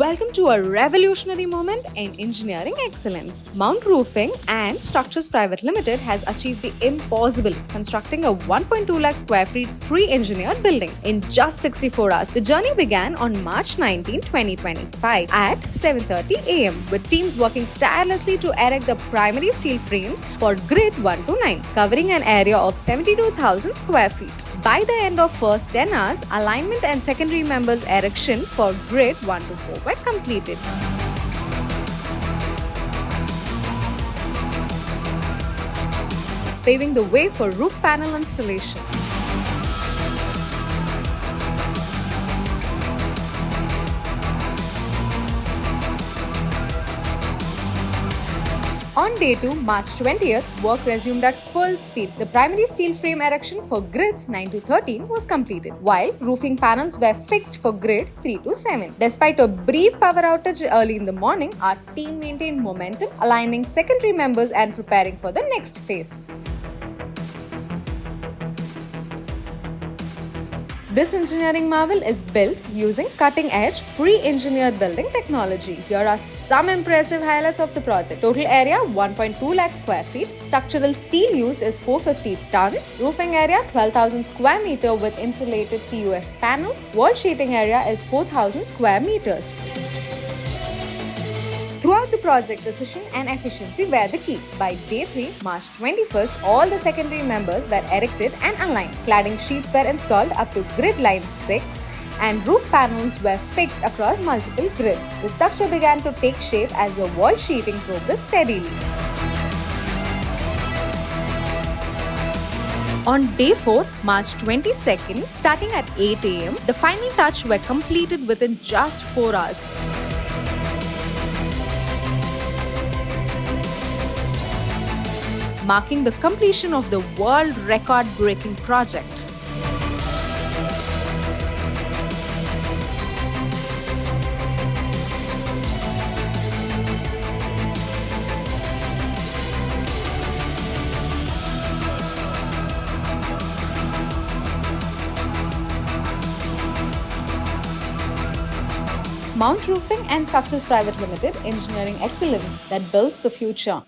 Welcome to a revolutionary moment in engineering excellence. Mount Roofing and Structures Private Limited has achieved the impossible, constructing a 1.2 lakh square feet pre-engineered building in just 64 hours. The journey began on March 19, 2025 at 7:30 a.m. with teams working tirelessly to erect the primary steel frames for grid 1 to 9, covering an area of 72,000 square feet. By the end of first 10 hours, alignment and secondary members erection for grid 1 to 4 were completed. Paving the way for roof panel installation. On day 2, March 20th, work resumed at full speed. The primary steel frame erection for grids 9 to 13 was completed, while roofing panels were fixed for grid 3 to 7. Despite a brief power outage early in the morning, our team maintained momentum, aligning secondary members and preparing for the next phase. This engineering marvel is built using cutting-edge pre-engineered building technology. Here are some impressive highlights of the project. Total area 1.2 lakh square feet. Structural steel used is 450 tons. Roofing area 12,000 square meter with insulated PUF panels. Wall sheeting area is 4,000 square meters. Throughout the project, precision and efficiency were the key. By day 3, March 21st, all the secondary members were erected and aligned. Cladding sheets were installed up to grid line 6 and roof panels were fixed across multiple grids. The structure began to take shape as the wall sheeting progressed steadily. On day 4, March 22nd, starting at 8 a.m., the final touch were completed within just 4 hours. Marking the completion of the world record-breaking project. Mount Roofing and Structures Private Limited, engineering excellence that builds the future.